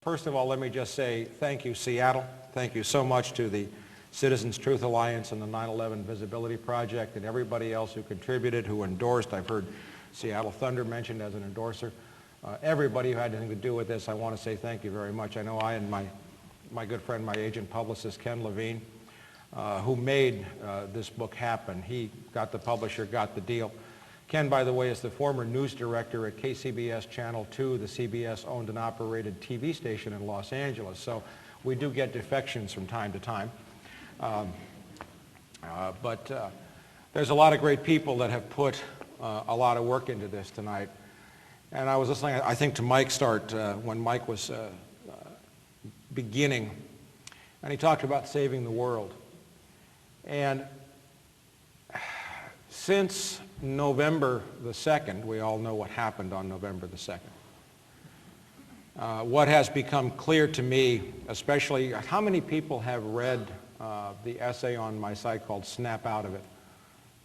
First of all, let me just say thank you, Seattle. Thank you so much to the Citizens Truth Alliance and the 9/11 Visibility Project and everybody else who contributed, who endorsed. I've heard Seattle Thunder mentioned as an endorser. Everybody who had anything to do with this, I want to say thank you very much. I know I and my good friend, my agent publicist, Ken Levine, who made this book happen. He got the publisher, got the deal. Ken, by the way, is the former news director at KCBS Channel 2, the CBS owned and operated TV station in Los Angeles. So we do get defections from time to time. But there's a lot of great people that have put a lot of work into this tonight. And I was listening, I think, to Mike start when Mike was beginning, and he talked about saving the world. And since November the 2nd, we all know what happened on November the 2nd. What has become clear to me, especially, how many people have read the essay on my site called Snap Out of It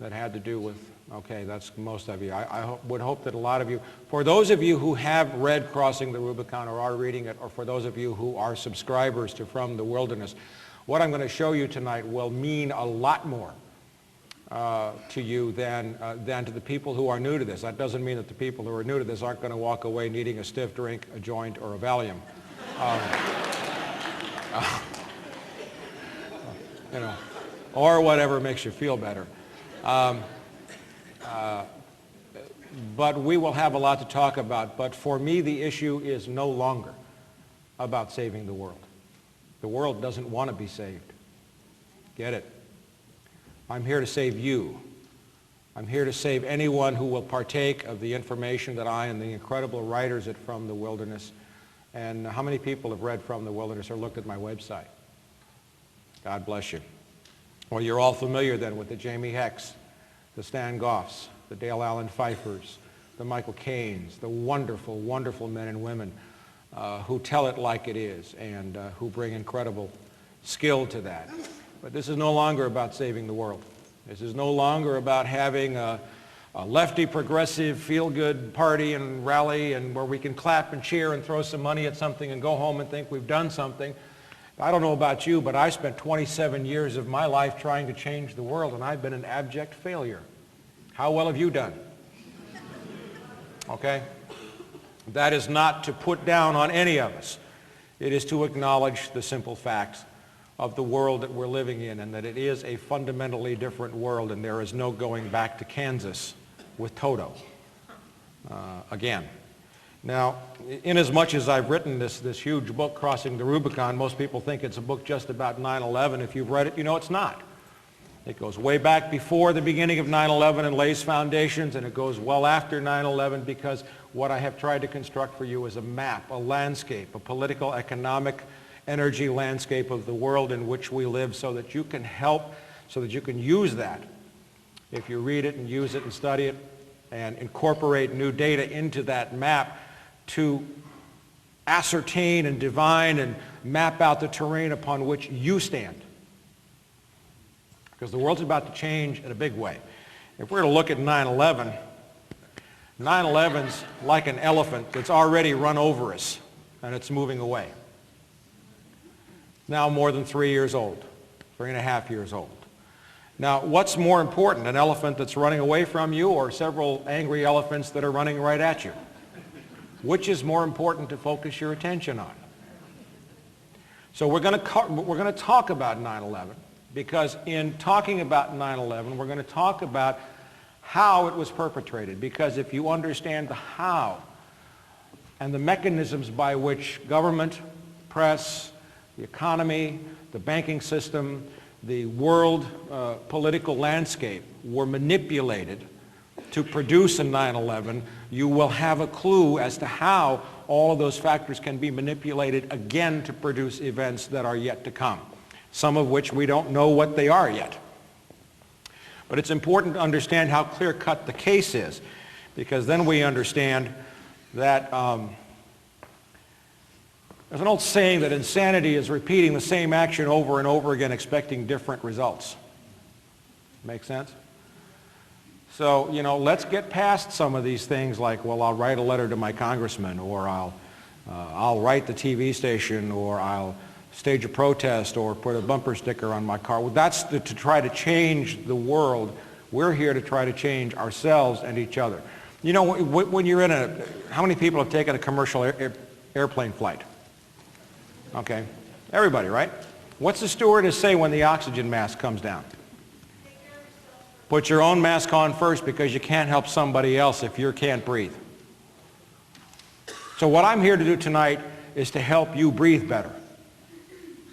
that had to do with, okay, that's most of you. I would hope that a lot of you, for those of you who have read Crossing the Rubicon or are reading it, or for those of you who are subscribers to From the Wilderness, what I'm going to show you tonight will mean a lot more to you than to the people who are new to this. That doesn't mean that the people who are new to this aren't going to walk away needing a stiff drink, a joint, or a Valium. You know, or whatever makes you feel better. But we will have a lot to talk about. But for me, the issue is no longer about saving the world. The world doesn't want to be saved. Get it? I'm here to save you. I'm here to save anyone who will partake of the information that I and the incredible writers at From the Wilderness, and how many people have read From the Wilderness or looked at my website? God bless you. Well, you're all familiar then with the Jamie Hecks, the Stan Goffs, the Dale Allen Pfeiffers, the Michael Kanes, the wonderful, wonderful men and women who tell it like it is and who bring incredible skill to that. But this is no longer about saving the world. This is no longer about having a lefty, progressive, feel-good party and rally and where we can clap and cheer and throw some money at something and go home and think we've done something. I don't know about you, but I spent 27 years of my life trying to change the world, and I've been an abject failure. How well have you done? Okay? That is not to put down on any of us. It is to acknowledge the simple facts of the world that we're living in, and that it is a fundamentally different world, and there is no going back to Kansas with Toto again. Now, inasmuch as I've written this huge book, Crossing the Rubicon, most people think it's a book just about 9/11. If you've read it, you know it's not. It goes way back before the beginning of 9/11 and lays foundations, and it goes well after 9/11, because what I have tried to construct for you is a map, a landscape, a political, economic, energy landscape of the world in which we live, so that you can help, so that you can use that. If you read it and use it and study it and incorporate new data into that map to ascertain and divine and map out the terrain upon which you stand. Because the world's about to change in a big way. If we're to look at 9/11, 9/11's like an elephant that's already run over us, and it's moving away. Now more than 3 years old, 3.5 years old. Now, what's more important, an elephant that's running away from you or several angry elephants that are running right at you? Which is more important to focus your attention on? So we're going to talk about 9/11, because in talking about 9/11, we're going to talk about how it was perpetrated. Because if you understand the how and the mechanisms by which government, press, the economy, the banking system, the world political landscape were manipulated to produce a 9/11, you will have a clue as to how all of those factors can be manipulated again to produce events that are yet to come, some of which we don't know what they are yet. But it's important to understand how clear-cut the case is, because then we understand that there's an old saying that insanity is repeating the same action over and over again, expecting different results. Make sense? So, you know, let's get past some of these things like, well, I'll write a letter to my congressman, or I'll I'll write the TV station, or I'll stage a protest, or put a bumper sticker on my car. Well, that's to try to change the world. We're here to try to change ourselves and each other. You know, when you're in how many people have taken a commercial airplane flight? Okay, everybody, right? What's the stewardess say when the oxygen mask comes down? Put your own mask on first, because you can't help somebody else if you can't breathe. So what I'm here to do tonight is to help you breathe better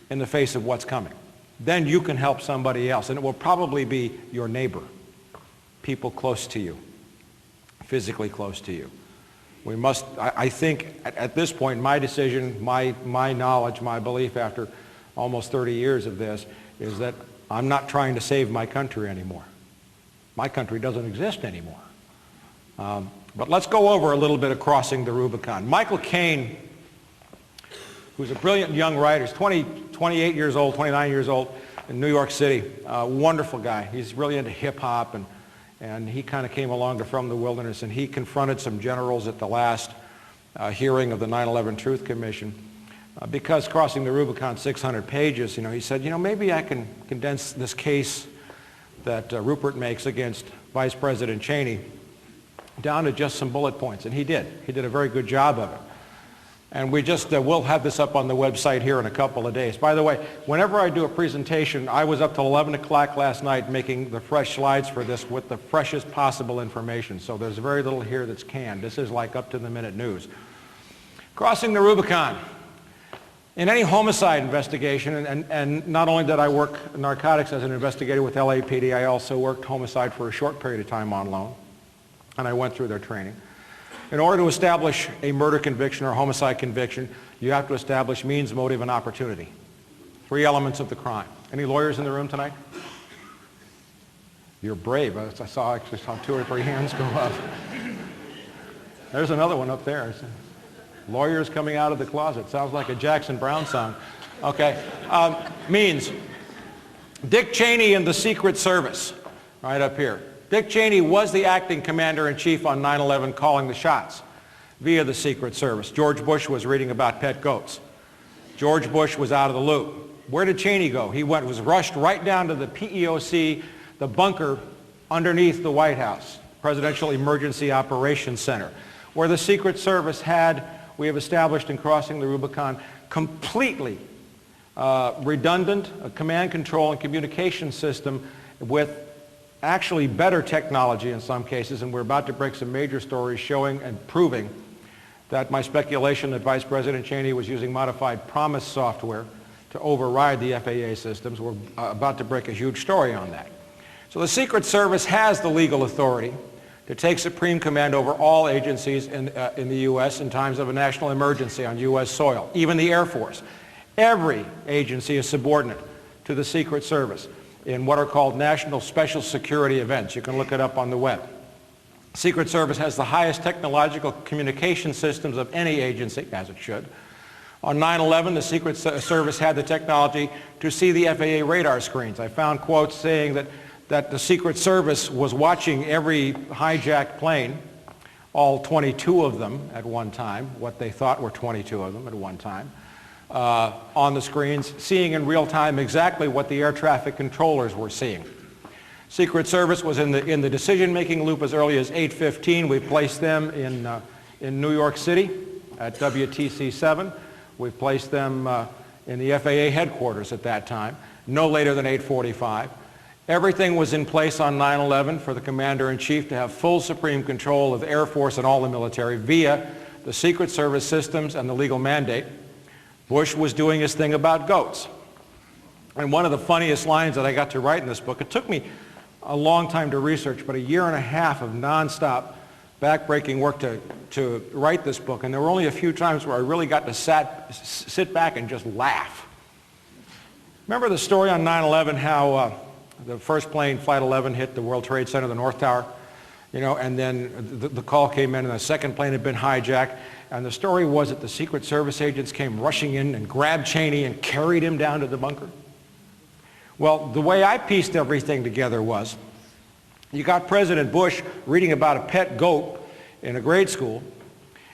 in the face of what's coming. Then you can help somebody else, and it will probably be your neighbor, people close to you, physically close to you. We must, I think, at this point, my decision, my knowledge, my belief after almost 30 years of this is that I'm not trying to save my country anymore. My country doesn't exist anymore. But let's go over a little bit of crossing the Rubicon. Michael Kane, who's a brilliant young writer, he's 28 years old, 29 years old, in New York City. Wonderful guy. He's really into hip-hop, and he kind of came along to From the Wilderness, and he confronted some generals at the last hearing of the 9/11 Truth Commission. Because crossing the Rubicon 600 pages, he said, maybe I can condense this case that Ruppert makes against Vice President Cheney down to just some bullet points, and he did. He did a very good job of it. And we just, we'll have this up on the website here in a couple of days. By the way, whenever I do a presentation, I was up till 11 o'clock last night making the fresh slides for this with the freshest possible information. So there's very little here that's canned. This is like up-to-the-minute news. Crossing the Rubicon. In any homicide investigation, and not only did I work narcotics as an investigator with LAPD, I also worked homicide for a short period of time on loan, and I went through their training. In order to establish a murder conviction or homicide conviction, you have to establish means, motive, and opportunity. 3 elements of the crime. Any lawyers in the room tonight? You're brave. I actually saw 2 or 3 hands go up. There's another one up there. Lawyers coming out of the closet. Sounds like a Jackson Browne song. Okay. Means. Dick Cheney and the Secret Service, right up here. Dick Cheney was the acting commander-in-chief on 9/11, calling the shots via the Secret Service. George Bush was reading about pet goats. George Bush was out of the loop. Where did Cheney go? He was rushed right down to the PEOC, the bunker underneath the White House, Presidential Emergency Operations Center, where the Secret Service had, we have established in crossing the Rubicon, completely redundant command, control, and communication system with actually better technology in some cases, and we're about to break some major stories showing and proving that my speculation that Vice President Cheney was using modified promise software to override the FAA systems. We're about to break a huge story on that. So the Secret Service has the legal authority to take supreme command over all agencies in the U.S. in times of a national emergency on U.S. soil, even the Air Force. Every agency is subordinate to the Secret Service in what are called national special security events. You can look it up on the web. Secret Service has the highest technological communication systems of any agency, as it should. On 9/11, the Secret Service had the technology to see the FAA radar screens. I found quotes saying that the Secret Service was watching every hijacked plane, all 22 of them at one time, what they thought were 22 of them at one time, on the screens, seeing in real time exactly what the air traffic controllers were seeing. Secret Service was in the decision-making loop as early as 8:15. We placed them in New York City at WTC 7. We placed them in the FAA headquarters at that time, no later than 8:45. Everything was in place on 9/11 for the Commander-in-Chief to have full supreme control of the Air Force and all the military via the Secret Service systems and the legal mandate. Bush was doing his thing about goats. And one of the funniest lines that I got to write in this book, it took me a long time to research, but a year and a half of nonstop back-breaking work to write this book, and there were only a few times where I really got to sit back and just laugh. Remember the story on 9/11, how the first plane, Flight 11, hit the World Trade Center, the North Tower, and then the call came in and the second plane had been hijacked, and the story was that the Secret Service agents came rushing in and grabbed Cheney and carried him down to the bunker. Well, the way I pieced everything together was, you got President Bush reading about a pet goat in a grade school,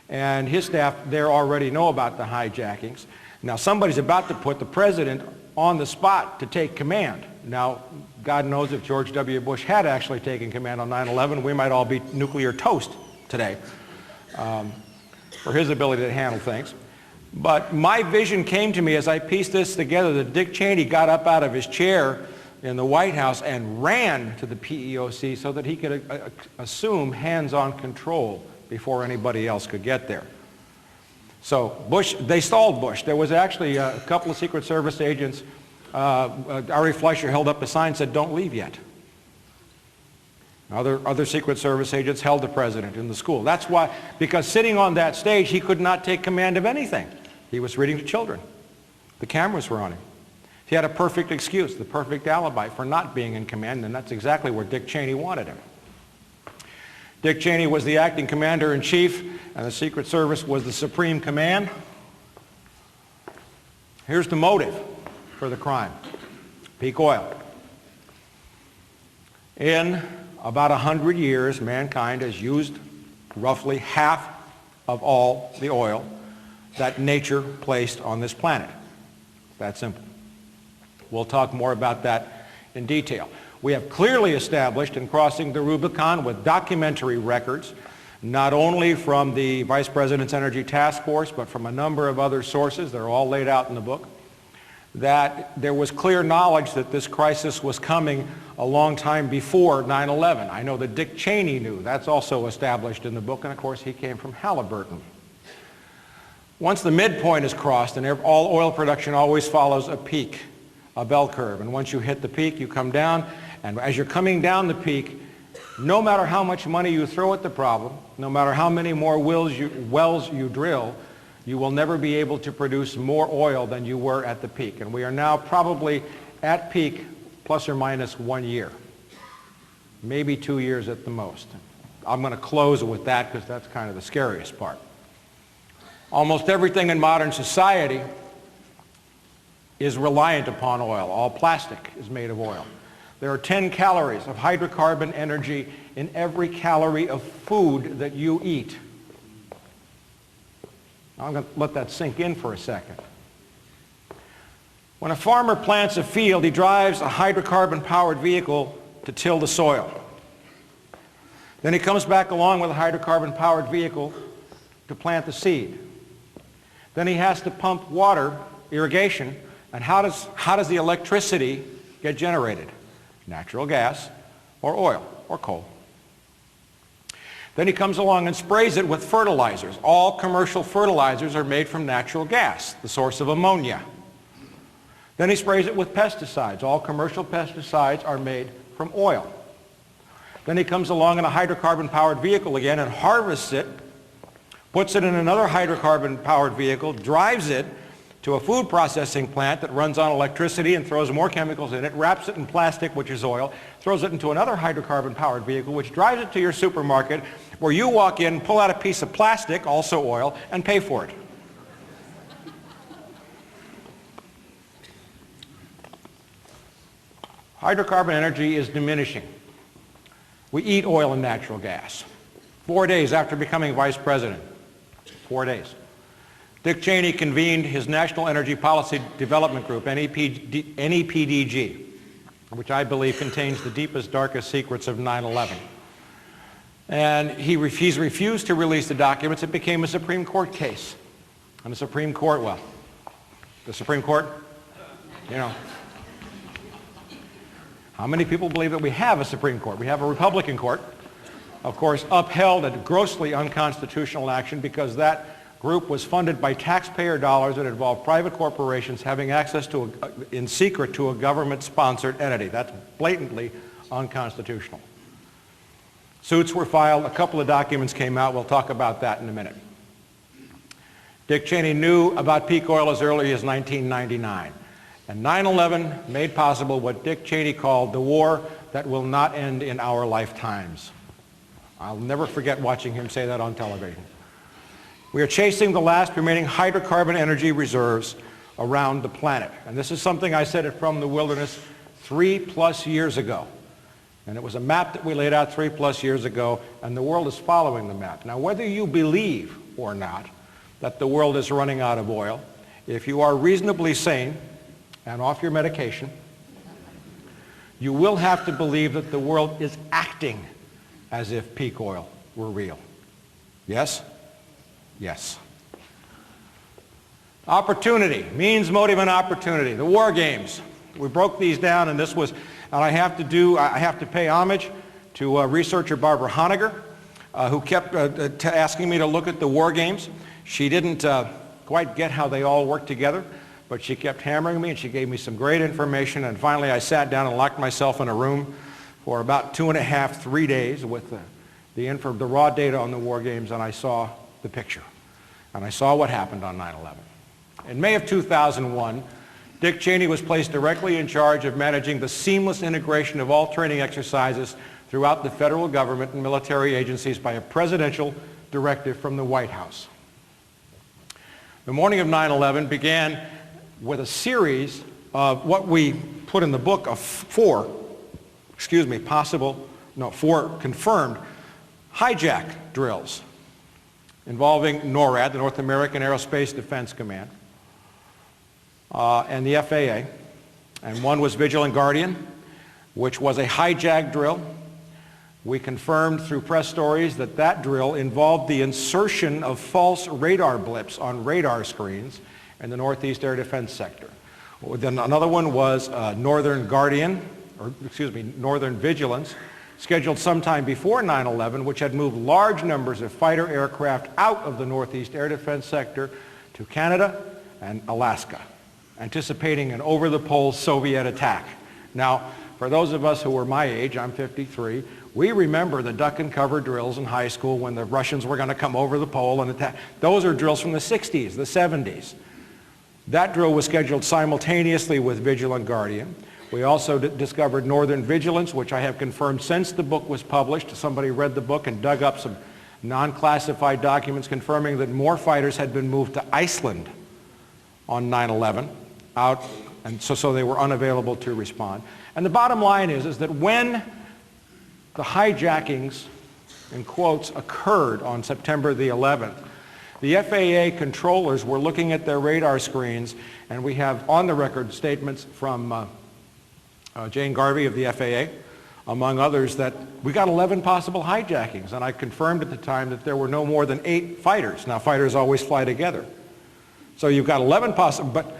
and his staff there already know about the hijackings. Now somebody's about to put the president on the spot to take command. Now, God knows if George W. Bush had actually taken command on 9/11, we might all be nuclear toast today for his ability to handle things. But my vision came to me as I pieced this together that Dick Cheney got up out of his chair in the White House and ran to the PEOC so that he could assume hands-on control before anybody else could get there. So Bush, they stalled Bush. There was actually a couple of Secret Service agents. Ari Fleischer held up a sign that said, "Don't leave yet." Other Secret Service agents held the president in the school. That's why, because sitting on that stage, he could not take command of anything. He was reading to children. The cameras were on him. He had a perfect excuse, the perfect alibi for not being in command, and that's exactly where Dick Cheney wanted him. Dick Cheney was the acting commander-in-chief, and the Secret Service was the supreme command. Here's the motive for the crime: peak oil. In about 100 years, mankind has used roughly half of all the oil that nature placed on this planet. That simple. We'll talk more about that in detail. We have clearly established in crossing the Rubicon with documentary records, not only from the Vice President's Energy Task Force, but from a number of other sources, they're all laid out in the book, that there was clear knowledge that this crisis was coming a long time before 9/11. I know that Dick Cheney knew. That's also established in the book, and of course he came from Halliburton. Once the midpoint is crossed, and all oil production always follows a peak, a bell curve, and once you hit the peak, you come down, and as you're coming down the peak, no matter how much money you throw at the problem, no matter how many more wells you drill, you will never be able to produce more oil than you were at the peak. And we are now probably at peak plus or minus 1 year, maybe 2 years at the most. I'm going to close with that because that's kind of the scariest part. Almost everything in modern society is reliant upon oil. All plastic is made of oil. There are 10 calories of hydrocarbon energy in every calorie of food that you eat. I'm going to let that sink in for a second. When a farmer plants a field, he drives a hydrocarbon-powered vehicle to till the soil. Then he comes back along with a hydrocarbon-powered vehicle to plant the seed. Then he has to pump water, irrigation, and how does the electricity get generated? Natural gas or oil or coal. Then he comes along and sprays it with fertilizers. All commercial fertilizers are made from natural gas, the source of ammonia. Then he sprays it with pesticides. All commercial pesticides are made from oil. Then he comes along in a hydrocarbon-powered vehicle again and harvests it, puts it in another hydrocarbon-powered vehicle, drives it to a food processing plant that runs on electricity and throws more chemicals in it, wraps it in plastic, which is oil, throws it into another hydrocarbon-powered vehicle, which drives it to your supermarket, where you walk in, pull out a piece of plastic, also oil, and pay for it. Hydrocarbon energy is diminishing. We eat oil and natural gas. 4 days after becoming vice president, 4 days, Dick Cheney convened his National Energy Policy Development Group, NEPDG, which I believe contains the deepest, darkest secrets of 9/11. And he's refused to release the documents. It became a Supreme Court case. And the Supreme Court, well, the Supreme Court, you know, how many people believe that we have a Supreme Court? We have a Republican court, of course, upheld a grossly unconstitutional action because that group was funded by taxpayer dollars that involved private corporations having access to, in secret, to a government-sponsored entity. That's blatantly unconstitutional. Suits were filed. A couple of documents came out. We'll talk about that in a minute. Dick Cheney knew about peak oil as early as 1999. And 9/11 made possible what Dick Cheney called the war that will not end in our lifetimes. I'll never forget watching him say that on television. We are chasing the last remaining hydrocarbon energy reserves around the planet. And this is something I said from the wilderness 3+ years ago. And it was a map that we laid out 3+ years ago, and the world is following the map. Now, whether you believe or not that the world is running out of oil, if you are reasonably sane and off your medication, you will have to believe that the world is acting as if peak oil were real. Yes? Yes. Opportunity, means, motive, and opportunity. The war games. We broke these down, and I have to pay homage to researcher Barbara Honegger, who kept asking me to look at the war games. She didn't quite get how they all work together, but she kept hammering me, and she gave me some great information, and finally I sat down and locked myself in a room for about 2.5, 3 days with the raw data on the war games, and I saw the picture. And I saw what happened on 9/11. In May of 2001, Dick Cheney was placed directly in charge of managing the seamless integration of all training exercises throughout the federal government and military agencies by a presidential directive from the White House. The morning of 9/11 began with a series of what we put in the book of four confirmed hijack drills involving NORAD, the North American Aerospace Defense Command, and the FAA. And one was Vigilant Guardian, which was a hijack drill. We confirmed through press stories that that drill involved the insertion of false radar blips on radar screens in the Northeast Air Defense Sector. Then another one was Northern Vigilance, scheduled sometime before 9/11, which had moved large numbers of fighter aircraft out of the Northeast Air Defense Sector to Canada and Alaska, anticipating an over-the-pole Soviet attack. Now, for those of us who were my age, I'm 53, we remember the duck and cover drills in high school when the Russians were going to come over the pole and attack. Those are drills from the 60s, the 70s. That drill was scheduled simultaneously with Vigilant Guardian. We also discovered Northern Vigilance, which I have confirmed since the book was published. Somebody read the book and dug up some non-classified documents confirming that more fighters had been moved to Iceland on 9/11, and so they were unavailable to respond. And the bottom line is that when the hijackings, in quotes, occurred on September the 11th, the FAA controllers were looking at their radar screens, and we have on the record statements from Jane Garvey of the FAA, among others, that we got 11 possible hijackings, and I confirmed at the time that there were no more than 8 fighters. Now, fighters always fly together. So you've got 11 possible, but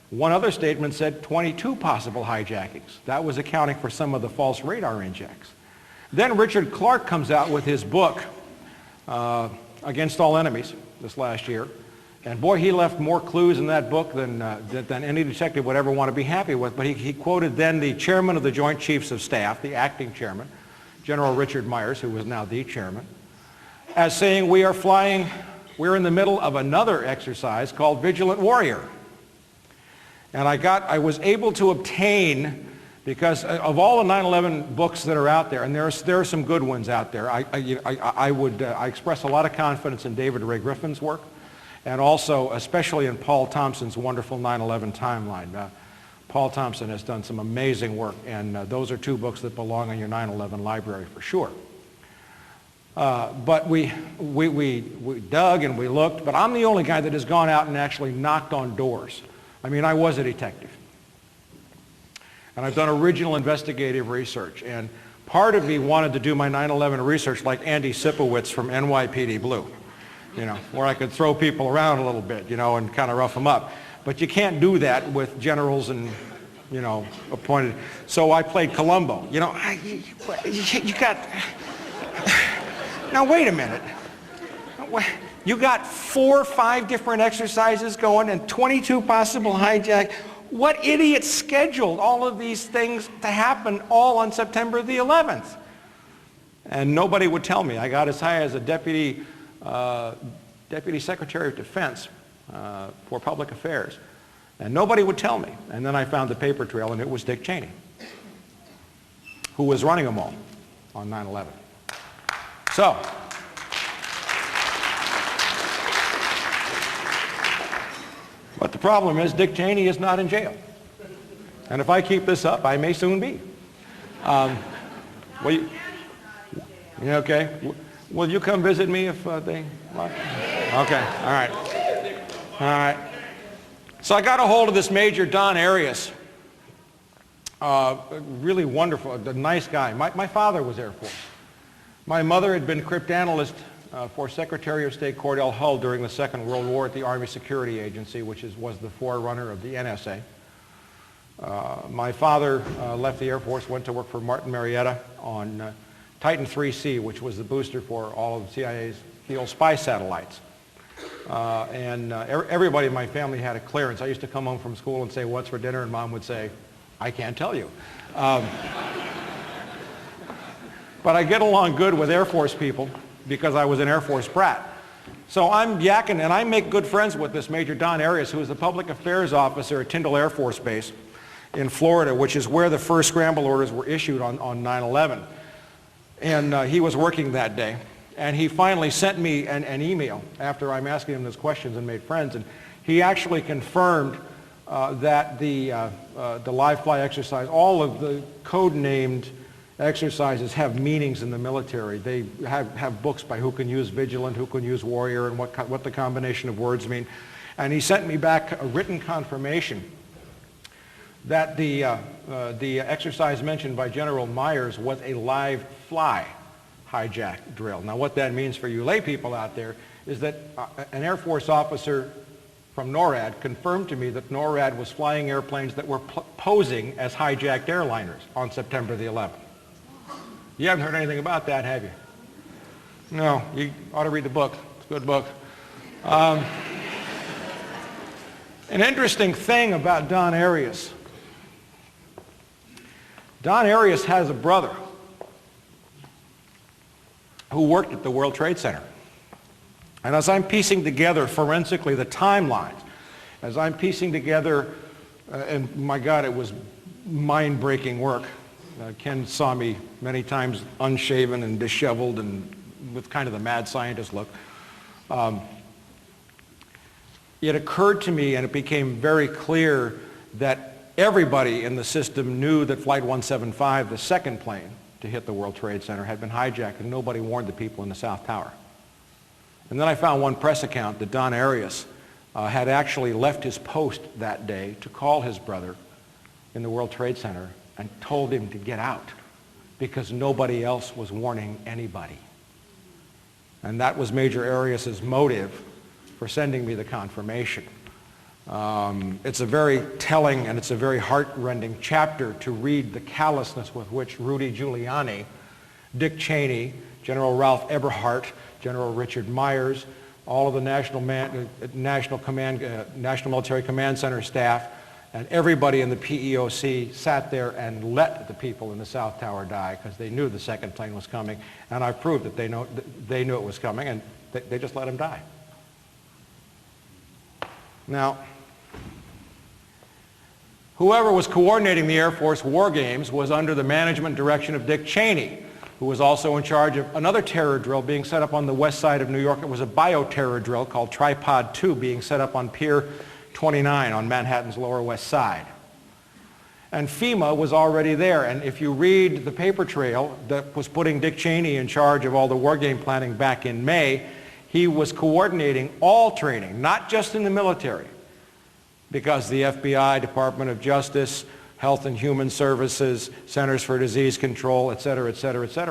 one other statement said 22 possible hijackings. That was accounting for some of the false radar injects. Then Richard Clark comes out with his book, Against All Enemies, this last year. And boy, he left more clues in that book than any detective would ever want to be happy with. But he quoted then the chairman of the Joint Chiefs of Staff, the acting chairman, General Richard Myers, who was now the chairman, as saying, we're in the middle of another exercise called Vigilant Warrior. And I was able to obtain, because of all the 9/11 books that are out there, and there are some good ones out there, I express a lot of confidence in David Ray Griffin's work, and also especially in Paul Thompson's wonderful 9/11 timeline. Paul Thompson has done some amazing work, and those are 2 books that belong in your 9/11 library for sure. But we dug and we looked, but I'm the only guy that has gone out and actually knocked on doors. I mean, I was a detective. And I've done original investigative research, and part of me wanted to do my 9/11 research like Andy Sipowicz from NYPD Blue, where I could throw people around a little bit, and kind of rough them up. But you can't do that with generals and, appointed. So I played Columbo. You got... Now, wait a minute. You got 4 or 5 different exercises going and 22 possible hijacks. What idiot scheduled all of these things to happen all on September the 11th? And nobody would tell me. I got as high as a Deputy Secretary of Defense for Public Affairs. And nobody would tell me. And then I found the paper trail, and it was Dick Cheney, who was running them all on 9/11. So, but the problem is Dick Cheney is not in jail. And if I keep this up, I may soon be. Okay. Will you come visit me if they lock me? Okay, all right. All right. So I got a hold of this Major Don Arias. Really wonderful, a nice guy. My father was Air Force. My mother had been cryptanalyst for Secretary of State Cordell Hull during the Second World War at the Army Security Agency, which was the forerunner of the NSA. My father left the Air Force, went to work for Martin Marietta on Titan 3C, which was the booster for all of the CIA's field spy satellites. Everybody in my family had a clearance. I used to come home from school and say, "What's for dinner?" And Mom would say, "I can't tell you." But I get along good with Air Force people because I was an Air Force brat. So I'm yakking, and I make good friends with this Major Don Arias, who is the public affairs officer at Tyndall Air Force Base in Florida, which is where the first scramble orders were issued on 9/11. And he was working that day. And he finally sent me an email after I'm asking him those questions and made friends. And he actually confirmed that the live fly exercise, all of the code-named exercises have meanings in the military. They have books by who can use vigilant, who can use warrior, and what the combination of words mean. And he sent me back a written confirmation that the exercise mentioned by General Myers was a live fly hijack drill. Now what that means for you lay people out there is that an Air Force officer from NORAD confirmed to me that NORAD was flying airplanes that were posing as hijacked airliners on September the 11th. You haven't heard anything about that, have you? No, you ought to read the book. It's a good book. An interesting thing about Don Arias. Don Arias has a brother who worked at the World Trade Center. And as I'm piecing together forensically the timelines, as I'm piecing together, and my God, it was mind-breaking work. Ken saw me many times unshaven and disheveled and with kind of the mad scientist look. It occurred to me, and it became very clear, that everybody in the system knew that Flight 175, the second plane to hit the World Trade Center, had been hijacked, and nobody warned the people in the South Tower. And then I found one press account that Don Arias had actually left his post that day to call his brother in the World Trade Center and told him to get out because nobody else was warning anybody. And that was Major Arias's motive for sending me the confirmation. It's a very telling and it's a very heart-rending chapter to read the callousness with which Rudy Giuliani, Dick Cheney, General Ralph Eberhart, General Richard Myers, all of the National Military Command Center staff, and everybody in the PEOC sat there and let the people in the South Tower die because they knew the second plane was coming, and I proved that they knew it was coming, and they just let them die. Now, whoever was coordinating the Air Force war games was under the management direction of Dick Cheney, who was also in charge of another terror drill being set up on the west side of New York. It was a bioterror drill called Tripod 2 being set up on Pier 29 on Manhattan's Lower West Side. And FEMA was already there, and if you read the paper trail that was putting Dick Cheney in charge of all the war game planning back in May, he was coordinating all training, not just in the military, because the FBI, Department of Justice, Health and Human Services, Centers for Disease Control, et cetera,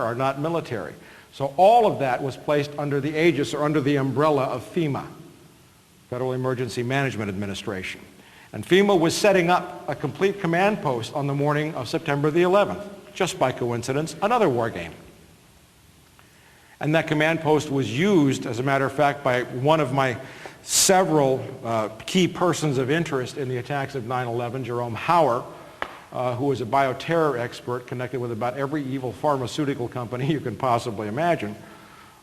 are not military. So all of that was placed under the aegis or under the umbrella of FEMA, Federal Emergency Management Administration. And FEMA was setting up a complete command post on the morning of September the 11th, just by coincidence, another war game. And that command post was used, as a matter of fact, by one of my several key persons of interest in the attacks of 9/11, Jerome Hauer, who was a bioterror expert connected with about every evil pharmaceutical company you can possibly imagine.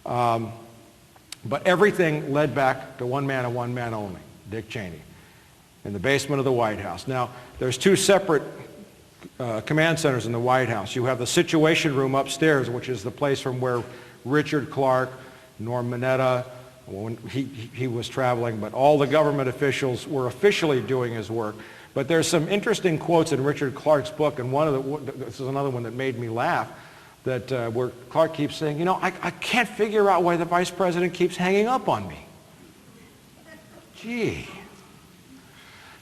But everything led back to one man and one man only, Dick Cheney, in the basement of the White House. Now, there's two separate command centers in the White House. You have the Situation Room upstairs, which is the place from where Richard Clark, Norm Mineta, when he was traveling, but all the government officials were officially doing his work. But there's some interesting quotes in Richard Clark's book, and this is another one that made me laugh, that where Clark keeps saying, you know, I can't figure out why the vice president keeps hanging up on me. Gee.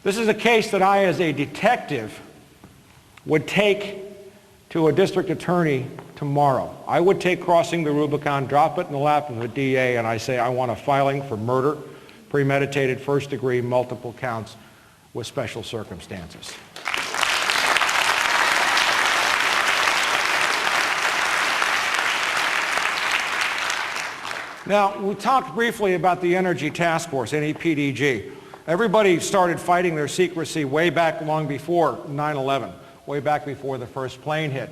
This is a case that I, as a detective, would take to a district attorney tomorrow. I would take crossing the Rubicon, drop it in the lap of the DA, and I say, I want a filing for murder, premeditated, first degree, multiple counts with special circumstances. Now, we talked briefly about the Energy Task Force, NEPDG. Everybody started fighting their secrecy way back long before 9/11, way back before the first plane hit.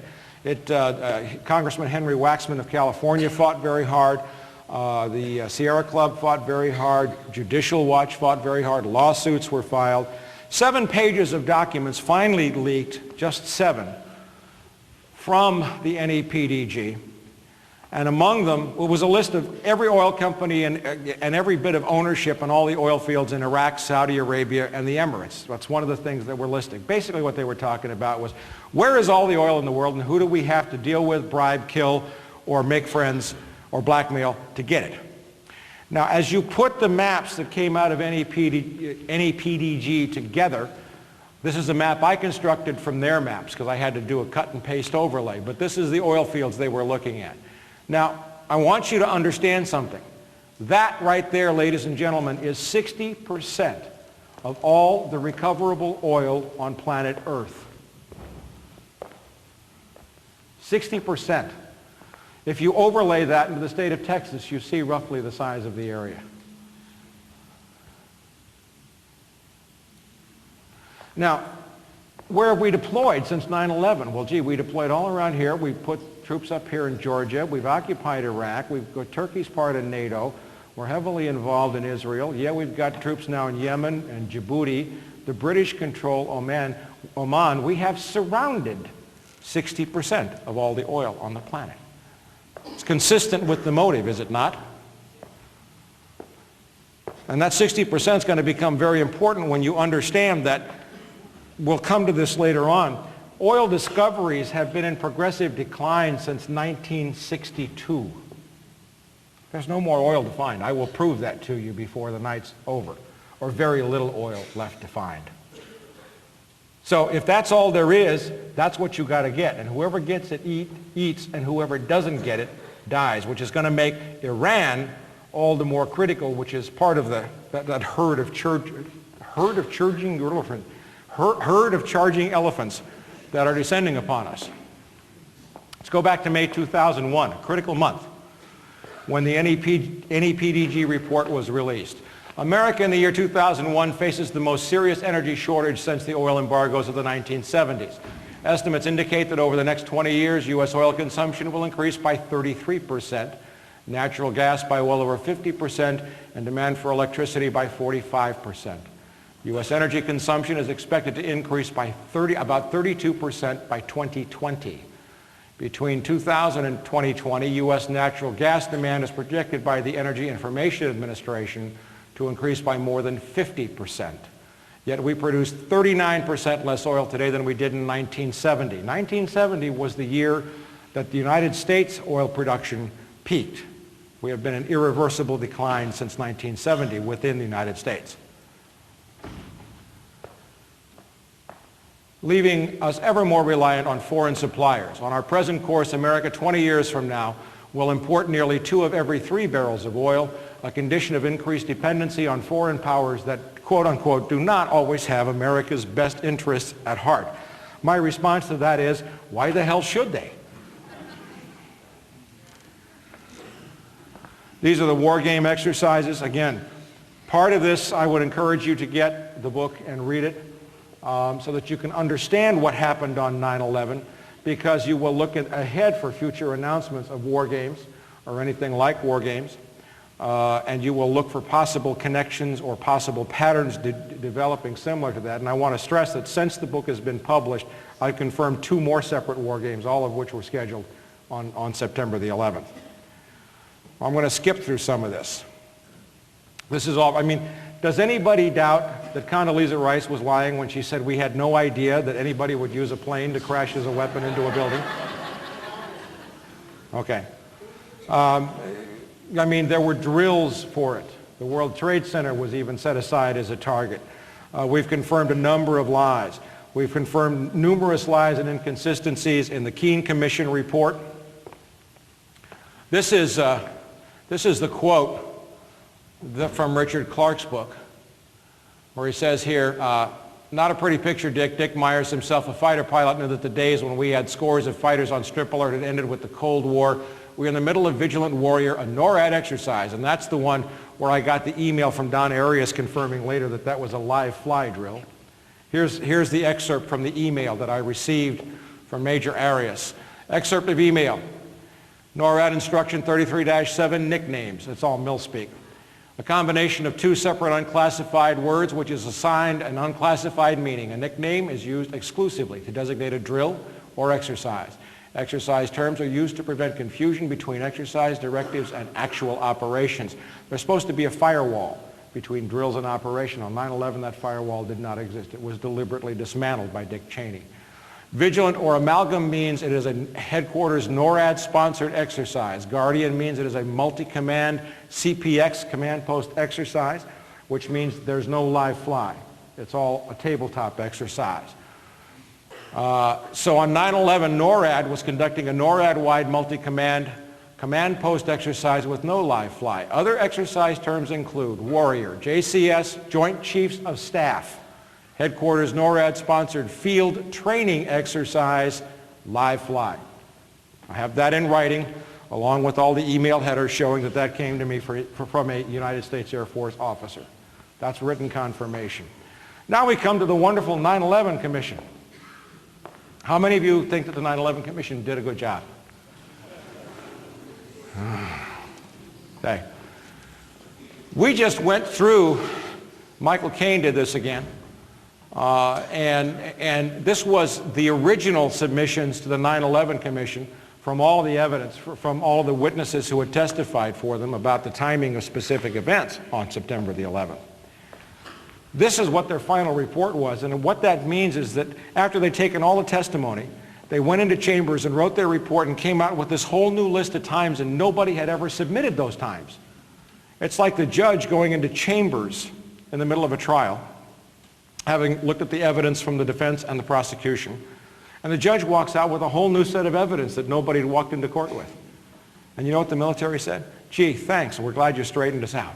Congressman Henry Waxman of California fought very hard. The Sierra Club fought very hard. Judicial Watch fought very hard. Lawsuits were filed. 7 pages of documents finally leaked, just 7, from the NEPDG. And among them was a list of every oil company and every bit of ownership in all the oil fields in Iraq, Saudi Arabia, and the Emirates. That's one of the things that we're listing. Basically what they were talking about was, where is all the oil in the world and who do we have to deal with, bribe, kill, or make friends, or blackmail to get it? Now, as you put the maps that came out of NEPDG together, this is a map I constructed from their maps because I had to do a cut and paste overlay, but this is the oil fields they were looking at. Now, I want you to understand something. That right there, ladies and gentlemen, is 60% of all the recoverable oil on planet Earth. 60%. If you overlay that into the state of Texas, you see roughly the size of the area. Now, where have we deployed since 9/11? Well, gee, we deployed all around here. We put troops up here in Georgia. We've occupied Iraq. We've got Turkey's part of NATO. We're heavily involved in Israel. Yeah, we've got troops now in Yemen and Djibouti. The British control Oman. We have surrounded 60% of all the oil on the planet. It's consistent with the motive, is it not? And that 60% is going to become very important when you understand that, we'll come to this later on, oil discoveries have been in progressive decline since 1962. There's no more oil to find. I will prove that to you before the night's over, or very little oil left to find. So if that's all there is, that's what you got to get. And whoever gets it eats, and whoever doesn't get it dies, which is going to make Iran all the more critical, which is part of that herd of charging elephants that are descending upon us. Let's go back to May 2001, a critical month, when the NEPDG report was released. America in the year 2001 faces the most serious energy shortage since the oil embargoes of the 1970s. Estimates indicate that over the next 20 years, U.S. oil consumption will increase by 33%, natural gas by well over 50%, and demand for electricity by 45%. U.S. energy consumption is expected to increase by about 32% by 2020. Between 2000 and 2020, U.S. natural gas demand is projected by the Energy Information Administration to increase by more than 50%. Yet we produce 39% less oil today than we did in 1970. 1970 was the year that the United States oil production peaked. We have been in irreversible decline since 1970 within the United States, leaving us ever more reliant on foreign suppliers. On our present course, America 20 years from now will import nearly 2 of every 3 barrels of oil, a condition of increased dependency on foreign powers that, quote unquote, do not always have America's best interests at heart. My response to that is, why the hell should they? These are the war game exercises. Again, part of this, I would encourage you to get the book and read it so that you can understand what happened on 9/11, because you will look ahead for future announcements of war games or anything like war games, and you will look for possible connections or possible patterns developing similar to that. And I want to stress that since the book has been published, I've confirmed 2 more separate war games, all of which were scheduled on September the 11th. I'm going to skip through some of this. This is all, I mean, does anybody doubt that Condoleezza Rice was lying when she said we had no idea that anybody would use a plane to crash as a weapon into a building? Okay. I mean, there were drills for it. The World Trade Center was even set aside as a target. We've confirmed a number of lies. We've confirmed numerous lies and inconsistencies in the Kane Commission report. This is the quote from Richard Clark's book, where he says here, not a pretty picture, Dick. Dick Myers, himself a fighter pilot, knew that the days when we had scores of fighters on strip alert had ended with the Cold War. We're in the middle of Vigilant Warrior, a NORAD exercise, and that's the one where I got the email from Don Arias confirming later that that was a live fly drill. Here's the excerpt from the email that I received from Major Arias. Excerpt of email. NORAD Instruction 33-7, nicknames. It's all mil-speak. A combination of two separate unclassified words which is assigned an unclassified meaning. A nickname is used exclusively to designate a drill or exercise. Exercise terms are used to prevent confusion between exercise directives and actual operations. There's supposed to be a firewall between drills and operation. On 9/11, that firewall did not exist. It was deliberately dismantled by Dick Cheney. Vigilant or amalgam means it is a headquarters NORAD-sponsored exercise. Guardian means it is a multi-command CPX, command post exercise, which means there's no live fly. It's all a tabletop exercise. So on 9/11, NORAD was conducting a NORAD-wide multi-command command post exercise with no live fly. Other exercise terms include Warrior, JCS, Joint Chiefs of Staff, Headquarters NORAD-sponsored field training exercise, live fly. I have that in writing, along with all the email headers showing that that came to me from a United States Air Force officer. That's written confirmation. Now we come to the wonderful 9/11 Commission. How many of you think that the 9/11 Commission did a good job? Okay. We just went through, Michael Kane did this again, and this was the original submissions to the 9/11 Commission from all the evidence, from all the witnesses who had testified for them about the timing of specific events on September the 11th. This is what their final report was, and what that means is that after they'd taken all the testimony, they went into chambers and wrote their report and came out with this whole new list of times, and nobody had ever submitted those times. It's like the judge going into chambers in the middle of a trial, having looked at the evidence from the defense and the prosecution, and the judge walks out with a whole new set of evidence that nobody had walked into court with. And you know what the military said? Gee, thanks, we're glad you straightened us out.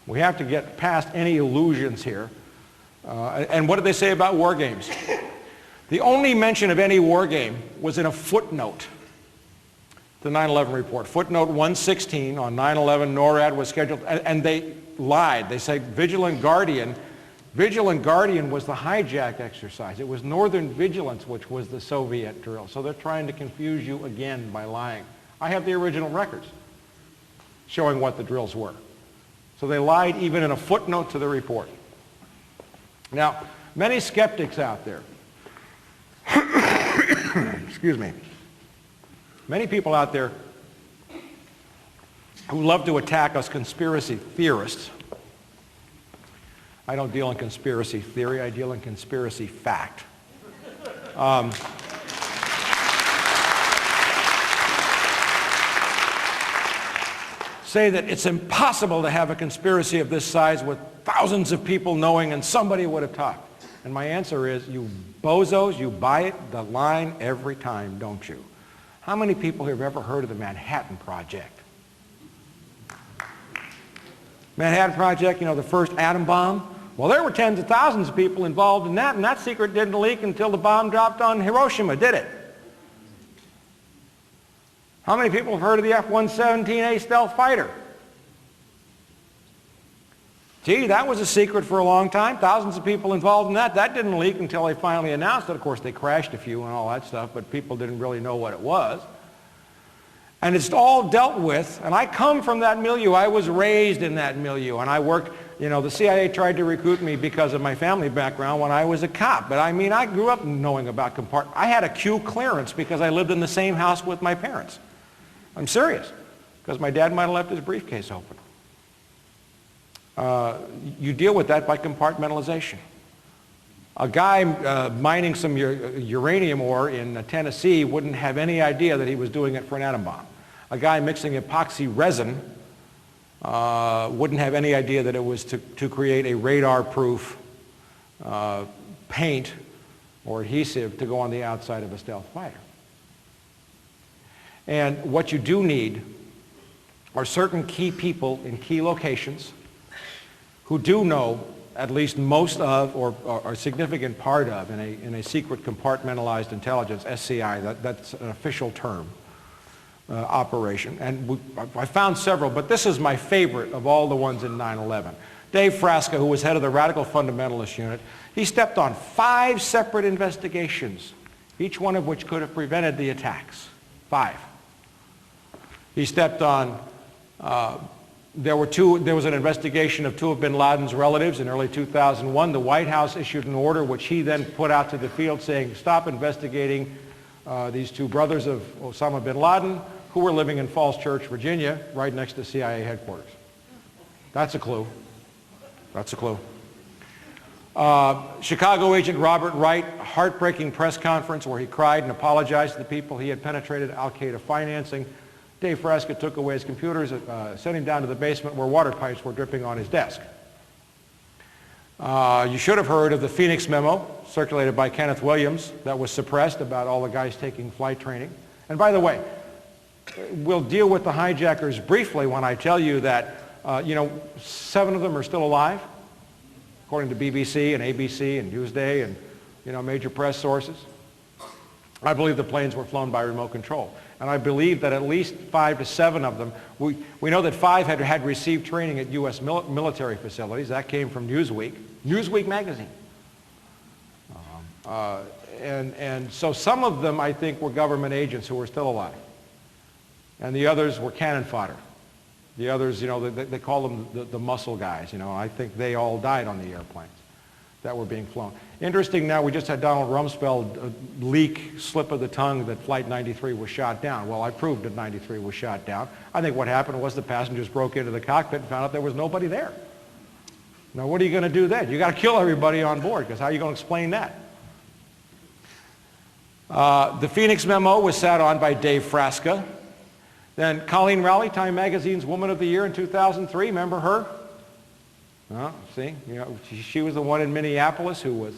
We have to get past any illusions here. And what did they say about war games? The only mention of any war game was in a footnote, the 9/11 report. Footnote 116 on 9/11, NORAD was scheduled, and they lied. They say Vigilant Guardian. Vigilant Guardian was the hijack exercise. It was Northern Vigilance, which was the Soviet drill. So they're trying to confuse you again by lying. I have the original records showing what the drills were. So they lied even in a footnote to the report. Now, many skeptics out there, excuse me, many people out there who love to attack us conspiracy theorists. I don't deal in conspiracy theory, I deal in conspiracy fact. Say that it's impossible to have a conspiracy of this size with thousands of people knowing and somebody would have talked. And my answer is, you bozos, you buy it the line every time, don't you? How many people have ever heard of the Manhattan Project? Manhattan Project, you know, the first atom bomb? Well, there were tens of thousands of people involved in that, and that secret didn't leak until the bomb dropped on Hiroshima, did it? How many people have heard of the F-117A stealth fighter? Gee, that was a secret for a long time. Thousands of people involved in that. That didn't leak until they finally announced it. Of course, they crashed a few and all that stuff, but people didn't really know what it was. And it's all dealt with, and I come from that milieu. I was raised in that milieu, and I worked, you know, the CIA tried to recruit me because of my family background when I was a cop. But I mean, I grew up knowing about compartment. I had a Q clearance because I lived in the same house with my parents. I'm serious, because my dad might have left his briefcase open. You deal with that by compartmentalization. A guy mining some uranium ore in Tennessee wouldn't have any idea that he was doing it for an atom bomb. A guy mixing epoxy resin wouldn't have any idea that it was to create a radar-proof paint or adhesive to go on the outside of a stealth fighter. And what you do need are certain key people in key locations who do know at least most of or a significant part of in a secret compartmentalized intelligence, SCI, that's an official term, operation. And I found several, but this is my favorite of all the ones in 9/11. Dave Frasca, who was head of the Radical Fundamentalist Unit, he stepped on 5 separate investigations, each one of which could have prevented the attacks. 5. He stepped on, there was an investigation of 2 of bin Laden's relatives in early 2001. The White House issued an order which he then put out to the field saying, stop investigating these 2 brothers of Osama bin Laden who were living in Falls Church, Virginia, right next to CIA headquarters. That's a clue. That's a clue. Chicago agent Robert Wright, heartbreaking press conference where he cried and apologized to the people he had penetrated Al-Qaeda financing. Dave Frasca took away his computers, sent him down to the basement where water pipes were dripping on his desk. You should have heard of the Phoenix memo circulated by Kenneth Williams that was suppressed about all the guys taking flight training. And by the way, we'll deal with the hijackers briefly when I tell you that 7 of them are still alive, according to BBC and ABC and Newsday and major press sources. I believe the planes were flown by remote control. And I believe that at least 5 to 7 of them, we know that 5 had received training at U.S. military facilities. That came from Newsweek magazine. And so some of them, I think, were government agents who were still alive. And the others were cannon fodder. The others, they call them the muscle guys. I think they all died on the airplanes that were being flown. Interesting now, we just had Donald Rumsfeld leak, slip of the tongue, that Flight 93 was shot down. Well, I proved that 93 was shot down. I think what happened was the passengers broke into the cockpit and found out there was nobody there. Now, what are you going to do then? You got to kill everybody on board, because how are you going to explain that? The Phoenix memo was sat on by Dave Frasca. Then Colleen Rowley, Time Magazine's Woman of the Year in 2003, remember her? Well, see, she was the one in Minneapolis who was,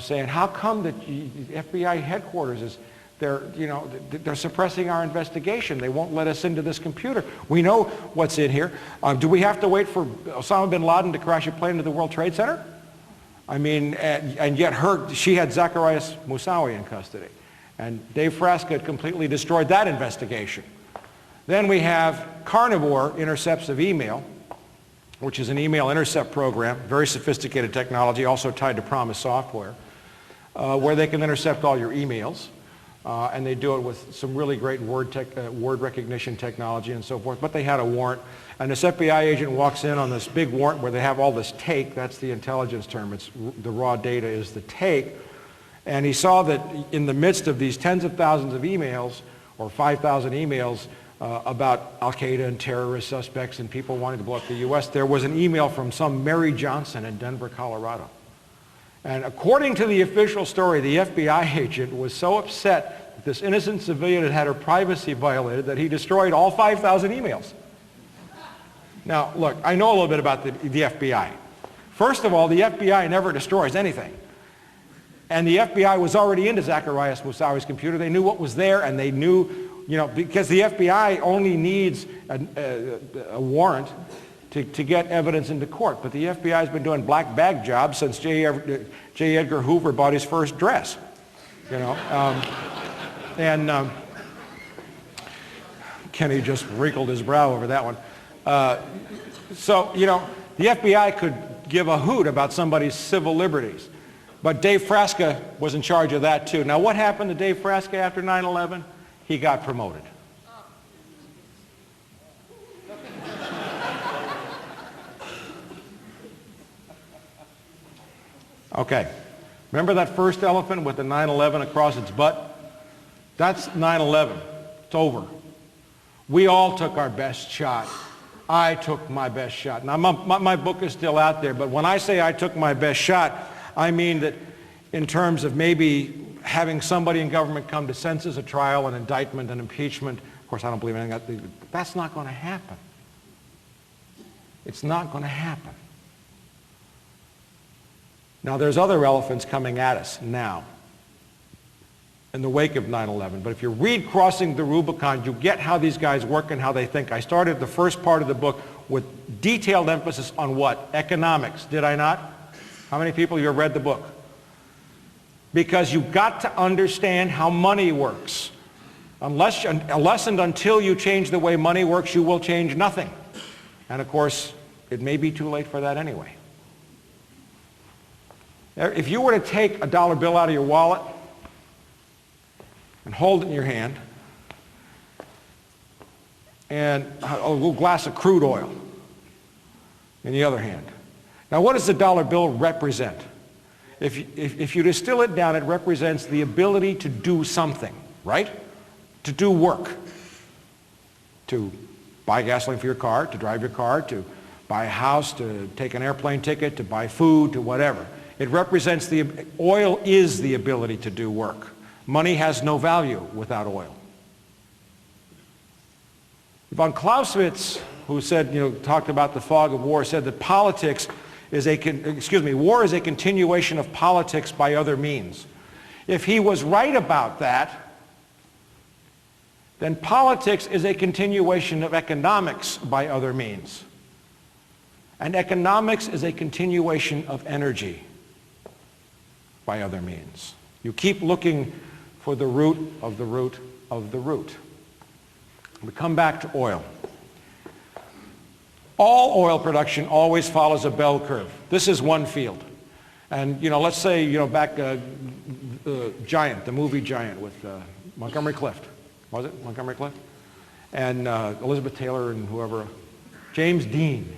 saying, how come that FBI headquarters is, they're suppressing our investigation. They won't let us into this computer. We know what's in here. Do we have to wait for Osama bin Laden to crash a plane into the World Trade Center? I mean, and yet she had Zacarias Moussaoui in custody. And Dave Frasca had completely destroyed that investigation. Then we have Carnivore intercepts of email, which is an email intercept program, very sophisticated technology, also tied to Promise software, where they can intercept all your emails. And they do it with some really great word recognition technology and so forth. But they had a warrant. And this FBI agent walks in on this big warrant where they have all this take. That's the intelligence term. The raw data is the take. And he saw that in the midst of these tens of thousands of emails, or 5,000 emails, about Al-Qaeda and terrorist suspects and people wanting to blow up the U.S., there was an email from some Mary Johnson in Denver, Colorado. And according to the official story, the FBI agent was so upset that this innocent civilian had had her privacy violated that he destroyed all 5,000 emails. Now, look, I know a little bit about the FBI. First of all, the FBI never destroys anything. And the FBI was already into Zacarias Moussaoui's computer. They knew what was there, and they knew, because the FBI only needs a warrant to get evidence into court. But the FBI has been doing black bag jobs since J. Edgar Hoover bought his first dress. Kenny just wrinkled his brow over that one. The FBI could give a hoot about somebody's civil liberties. But Dave Frasca was in charge of that too. Now, what happened to Dave Frasca after 9/11? He got promoted. Okay. Remember that first elephant with the 9/11 across its butt? That's 9/11. It's over. We all took our best shot. I took my best shot. Now, my book is still out there, but when I say I took my best shot, I mean that in terms of maybe having somebody in government come to senses, a trial, an indictment, an impeachment. Of course, I don't believe anything like that. That's not going to happen. It's not going to happen. Now, there's other elephants coming at us now in the wake of 9/11. But if you read Crossing the Rubicon, you get how these guys work and how they think. I started the first part of the book with detailed emphasis on what? Economics. Did I not? How many people here read the book? Because you've got to understand how money works. Unless and until you change the way money works, you will change nothing. And of course, it may be too late for that anyway. If you were to take a dollar bill out of your wallet and hold it in your hand, and a little glass of crude oil in the other hand. Now, what does the dollar bill represent? If you distill it down, it represents the ability to do something, right? To do work. To buy gasoline for your car, to drive your car, to buy a house, to take an airplane ticket, to buy food, to whatever. It represents oil is the ability to do work. Money has no value without oil. Von Clausewitz, who said, talked about the fog of war, said that politics is war is a continuation of politics by other means. If he was right about that, then politics is a continuation of economics by other means. And economics is a continuation of energy by other means. You keep looking for the root of the root of the root. We come back to oil. All oil production always follows a bell curve. This is one field. And, let's say, back Giant, the movie Giant with Montgomery Clift. Was it Montgomery Clift? And Elizabeth Taylor and whoever. James Dean.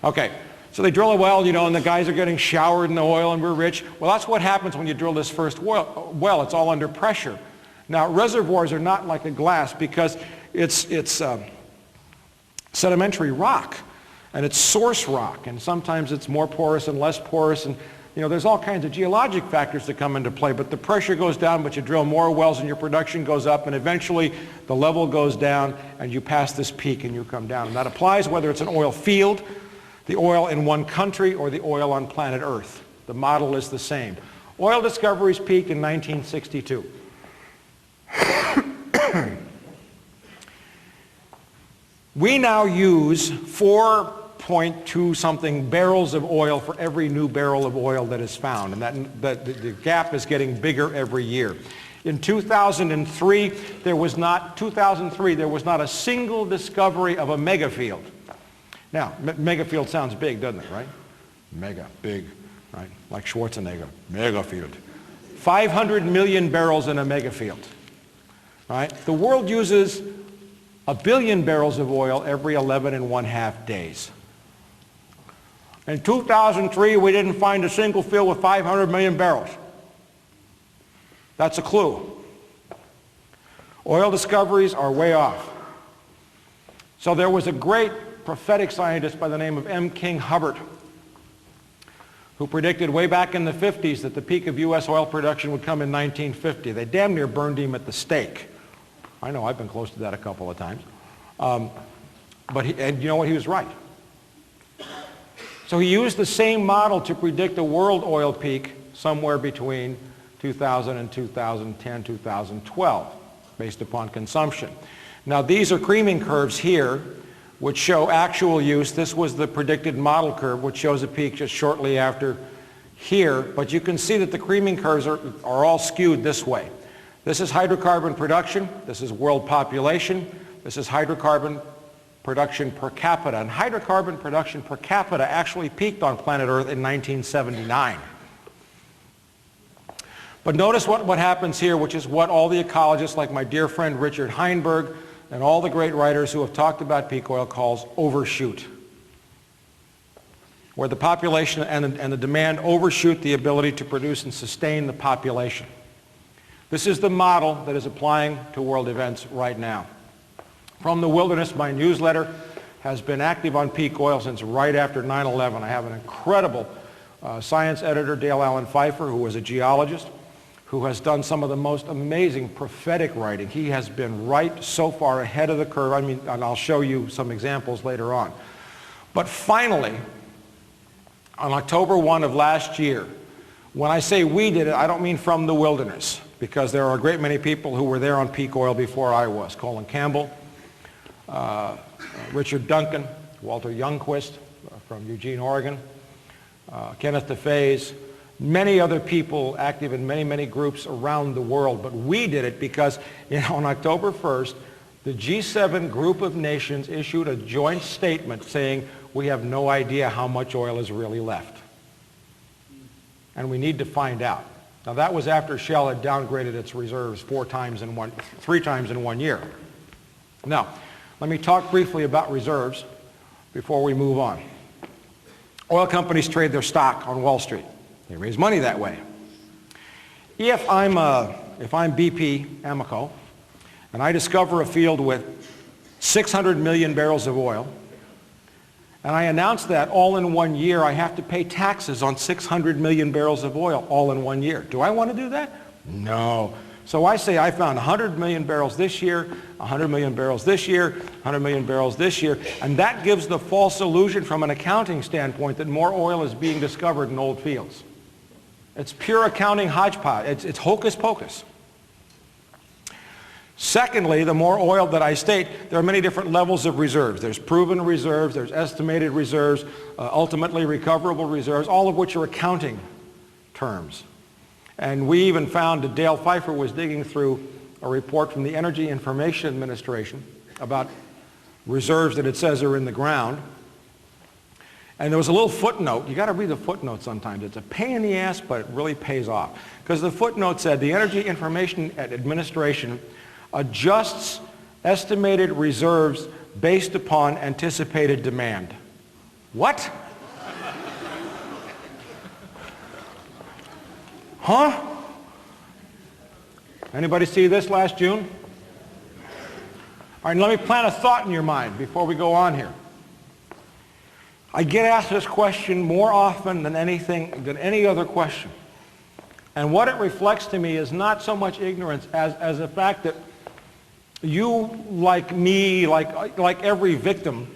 Okay, so they drill a well, and the guys are getting showered in the oil and we're rich. Well, that's what happens when you drill this first well. It's all under pressure. Now, reservoirs are not like a glass because it's sedimentary rock, and it's source rock, and sometimes it's more porous and less porous, and there's all kinds of geologic factors that come into play, but the pressure goes down, but you drill more wells and your production goes up, and eventually the level goes down and you pass this peak and you come down. And that applies whether it's an oil field, the oil in one country, or the oil on planet Earth. The model is the same. Oil discoveries peaked in 1962. We now use 4.2 something barrels of oil for every new barrel of oil that is found, and the gap is getting bigger every year. In 2003, there was not a single discovery of a mega field. Now, mega field sounds big, doesn't it, right? Mega, big, right? Like Schwarzenegger, mega field. 500 million barrels in a mega field, right? The world uses 1 billion barrels of oil every 11.5 days. In 2003, we didn't find a single field with 500 million barrels. That's a clue. Oil discoveries are way off. So there was a great prophetic scientist by the name of M. King Hubbert who predicted way back in the 50s that the peak of U.S. oil production would come in 1950. They damn near burned him at the stake. I know, I've been close to that a couple of times. And you know what? He was right. So he used the same model to predict a world oil peak somewhere between 2000 and 2010, 2012, based upon consumption. Now, these are creaming curves here, which show actual use. This was the predicted model curve, which shows a peak just shortly after here. But you can see that the creaming curves are all skewed this way. This is hydrocarbon production. This is world population. This is hydrocarbon production per capita. And hydrocarbon production per capita actually peaked on planet Earth in 1979. But notice what happens here, which is what all the ecologists, like my dear friend Richard Heinberg, and all the great writers who have talked about peak oil calls overshoot, where the population and the demand overshoot the ability to produce and sustain the population. This is the model that is applying to world events right now. From the Wilderness, my newsletter has been active on peak oil since right after 9/11. I have an incredible science editor Dale Allen Pfeiffer, who was a geologist, who has done some of the most amazing prophetic writing. He has been right so far ahead of the curve. I mean, and I'll show you some examples later on. But finally, on October 1 of last year, when I say we did it, I don't mean from the wilderness, because there are a great many people who were there on peak oil before I was. Colin Campbell, Richard Duncan, Walter Youngquist from Eugene, Oregon, Kenneth DeFays, many other people active in many, many groups around the world. But we did it because on October 1st, the G7 group of nations issued a joint statement saying we have no idea how much oil is really left. And we need to find out. Now that was after Shell had downgraded its reserves 3 times in 1 year. Now, let me talk briefly about reserves before we move on. Oil companies trade their stock on Wall Street. They raise money that way. If I'm BP Amoco and I discover a field with 600 million barrels of oil, and I announce that all in 1 year I have to pay taxes on 600 million barrels of oil all in 1 year. Do I want to do that? No. So I say I found 100 million barrels this year, 100 million barrels this year, 100 million barrels this year, and that gives the false illusion from an accounting standpoint that more oil is being discovered in old fields. It's pure accounting hodgepodge. It's hocus pocus. Secondly, the more oil that I state, there are many different levels of reserves. There's proven reserves, there's estimated reserves, ultimately recoverable reserves, all of which are accounting terms. And we even found that Dale Pfeiffer was digging through a report from the Energy Information Administration about reserves that it says are in the ground. And there was a little footnote. You got to read the footnote sometimes. It's a pain in the ass, but it really pays off. Because the footnote said the Energy Information Administration adjusts estimated reserves based upon anticipated demand. What? Huh? Anybody see this last June? All right, let me plant a thought in your mind before we go on here. I get asked this question more often than any other question. And what it reflects to me is not so much ignorance as the fact that you, like me, like every victim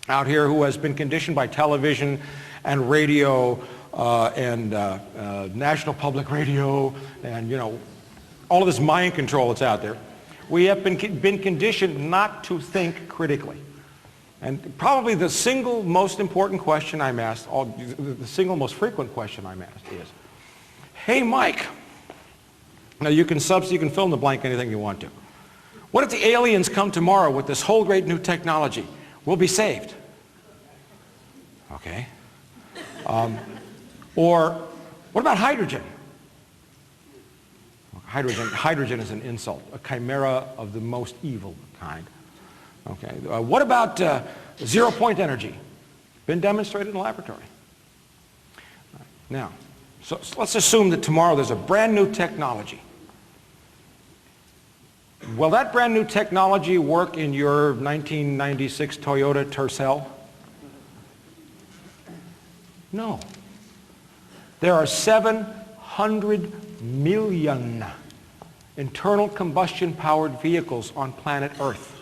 out here who has been conditioned by television and radio and National Public Radio and, all of this mind control that's out there, we have been conditioned not to think critically. And probably the single most important question I'm asked, the single most frequent question I'm asked is, hey Mike, now you can fill in the blank anything you want to. What if the aliens come tomorrow with this whole great new technology? We'll be saved. Okay. Or what about hydrogen? Hydrogen is an insult, a chimera of the most evil kind. Okay. What about zero-point energy? Been demonstrated in the laboratory. Now, so let's assume that tomorrow there's a brand new technology. Will that brand new technology work in your 1996 Toyota Tercel? No. There are 700 million internal combustion powered vehicles on planet Earth.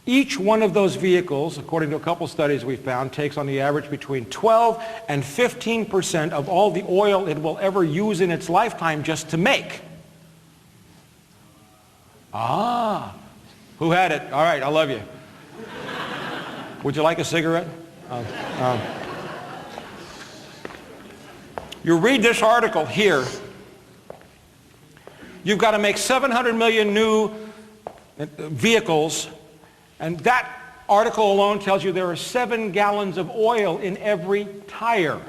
Each one of those vehicles, according to a couple studies we found, takes on the average between 12 and 15% of all the oil it will ever use in its lifetime just to make. Ah, who had it? All right, I love you. Would you like a cigarette? You read this article here. You've got to make 700 million new vehicles, and that article alone tells you there are 7 gallons of oil in every tire.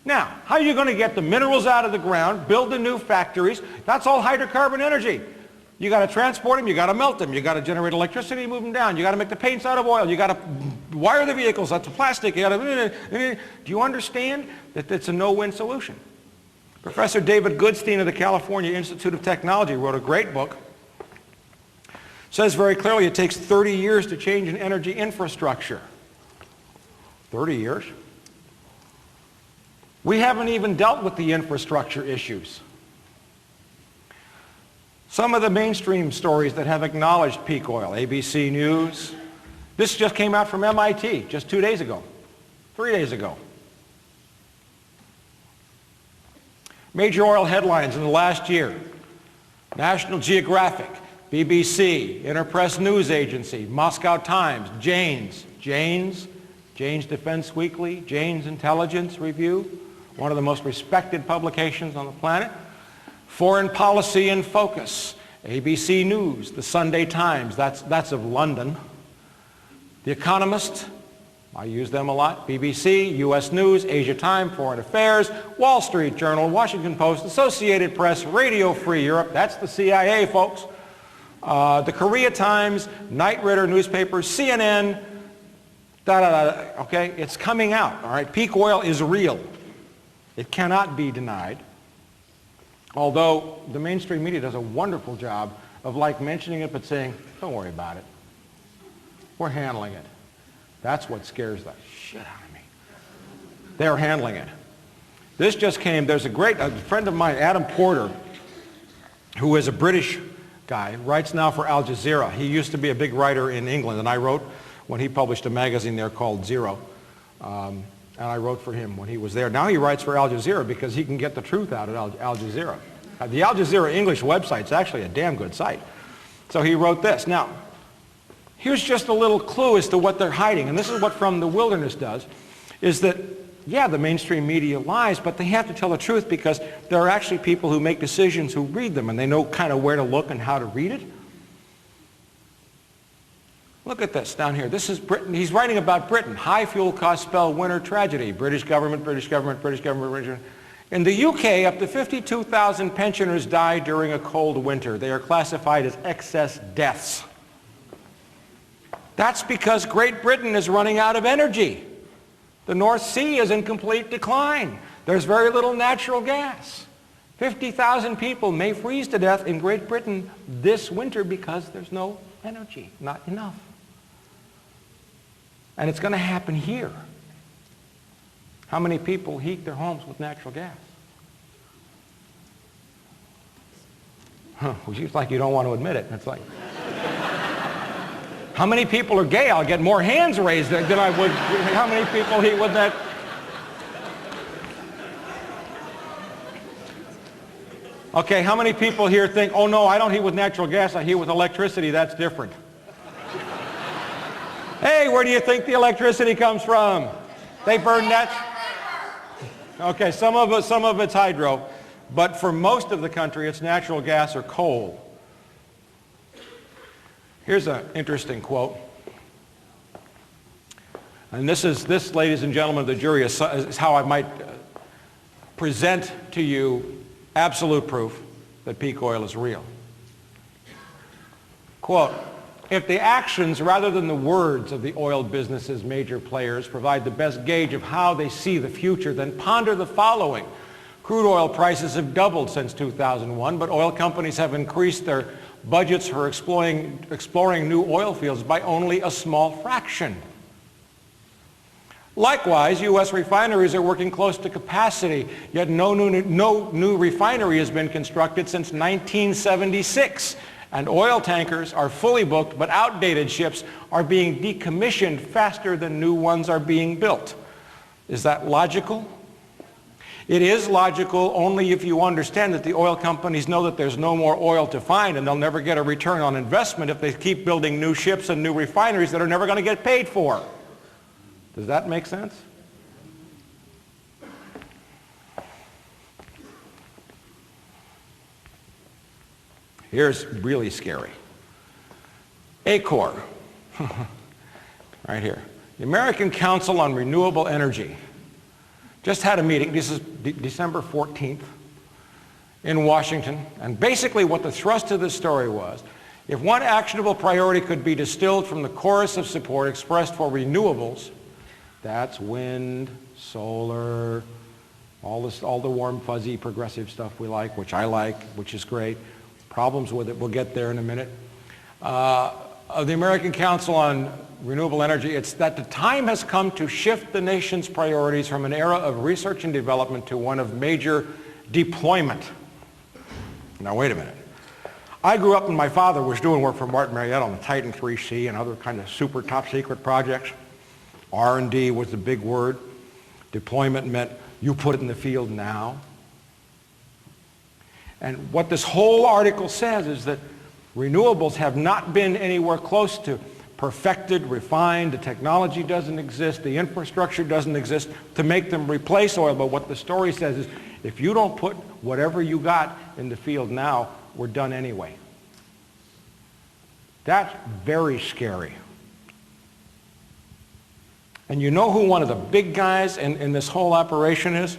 Now, how are you going to get the minerals out of the ground, build the new factories? That's all hydrocarbon energy. You got to transport them, you got to melt them, you got to generate electricity, move them down, you got to make the paints out of oil, you got to wire the vehicles, that's the plastic, you got to... Do you understand that it's a no-win solution? Professor David Goodstein of the California Institute of Technology wrote a great book. Says very clearly it takes 30 years to change an energy infrastructure. 30 years. We haven't even dealt with the infrastructure issues. Some of the mainstream stories that have acknowledged peak oil, ABC News. This just came out from MIT just 2 days ago, 3 days ago. Major oil headlines in the last year. National Geographic, BBC, Interpress News Agency, Moscow Times, Jane's Defense Weekly, Jane's Intelligence Review, one of the most respected publications on the planet. Foreign Policy in Focus, ABC News, the Sunday Times, that's of London. The Economist, I use them a lot, BBC, US News, Asia Time, Foreign Affairs, Wall Street Journal, Washington Post, Associated Press, Radio Free Europe, that's the CIA, folks. The Korea Times, Knight Ridder newspaper, CNN, okay? It's coming out, all right? Peak oil is real. It cannot be denied. Although the mainstream media does a wonderful job of like mentioning it but saying, don't worry about it. We're handling it. That's what scares the shit out of me. They're handling it. This just came, there's a friend of mine, Adam Porter, who is a British guy, writes now for Al Jazeera. He used to be a big writer in England, and I wrote when he published a magazine there called Zero. And I wrote for him when he was there. Now he writes for Al Jazeera because he can get the truth out at Al Jazeera. The Al Jazeera English website's actually a damn good site. So he wrote this. Now, here's just a little clue as to what they're hiding. And this is what From the Wilderness does, is that, yeah, the mainstream media lies, but they have to tell the truth because there are actually people who make decisions who read them, and they know kind of where to look and how to read it. Look at this down here. This is Britain. He's writing about Britain. High fuel costs spell winter tragedy. British government, British government, British government, British government. In the UK, up to 52,000 pensioners die during a cold winter. They are classified as excess deaths. That's because Great Britain is running out of energy. The North Sea is in complete decline. There's very little natural gas. 50,000 people may freeze to death in Great Britain this winter because there's no energy, not enough. And it's going to happen here. How many people heat their homes with natural gas? Well, it's like you don't want to admit it. It's like, how many people are gay? I'll get more hands raised than I would. How many people heat with that? Okay, how many people here think, oh no, I don't heat with natural gas, I heat with electricity, that's different. Hey, where do you think the electricity comes from? They burn that. Okay, some of it's hydro, but for most of the country it's natural gas or coal. Here's an interesting quote. And this, ladies and gentlemen of the jury, is how I might present to you absolute proof that peak oil is real. Quote, if the actions rather than the words of the oil business's major players provide the best gauge of how they see the future, then ponder the following. Crude oil prices have doubled since 2001, but oil companies have increased their budgets for exploring new oil fields by only a small fraction. Likewise, U.S. refineries are working close to capacity, yet no new refinery has been constructed since 1976. And oil tankers are fully booked, but outdated ships are being decommissioned faster than new ones are being built. Is that logical? It is logical only if you understand that the oil companies know that there's no more oil to find and they'll never get a return on investment if they keep building new ships and new refineries that are never going to get paid for. Does that make sense? Here's really scary. ACOR, right here. The American Council on Renewable Energy just had a meeting, this is December 14th, in Washington, and basically what the thrust of the story was, if one actionable priority could be distilled from the chorus of support expressed for renewables, that's wind, solar, all the warm, fuzzy, progressive stuff we like, which I like, which is great. Problems with it, we'll get there in a minute. of the American Council on Renewable Energy, it's that the time has come to shift the nation's priorities from an era of research and development to one of major deployment. Now wait a minute. I grew up and my father was doing work for Martin Marietta on the Titan 3C and other kind of super top secret projects. R&D was the big word. Deployment meant you put it in the field now. And what this whole article says is that renewables have not been anywhere close to perfected, refined. The technology doesn't exist. The infrastructure doesn't exist to make them replace oil. But what the story says is if you don't put whatever you got in the field now, we're done anyway. That's very scary. And you know who one of the big guys in this whole operation is? A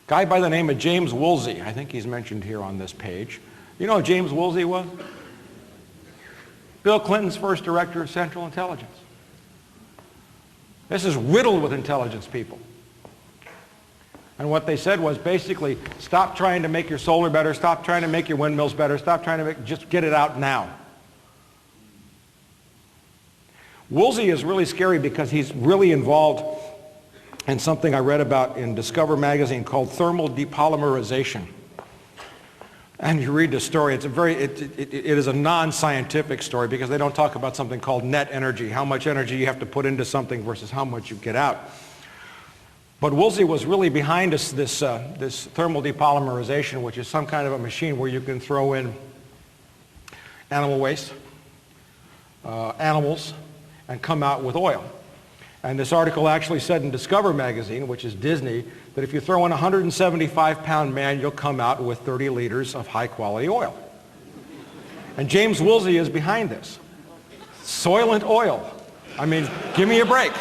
guy by the name of James Woolsey. I think he's mentioned here on this page. You know who James Woolsey was? Bill Clinton's first director of Central Intelligence. This is riddled with intelligence people. And what they said was basically, stop trying to make your solar better, stop trying to make your windmills better, stop trying to just get it out now. Woolsey is really scary because he's really involved in something I read about in Discover magazine called thermal depolymerization. And you read the story, it is a non-scientific story because they don't talk about something called net energy, how much energy you have to put into something versus how much you get out. But Woolsey was really behind this thermal depolymerization, which is some kind of a machine where you can throw in animal waste, animals, and come out with oil. And this article actually said in Discover magazine, which is Disney, that if you throw in a 175-pound man, you'll come out with 30 liters of high-quality oil. And James Woolsey is behind this. Soylent oil. I mean, give me a break.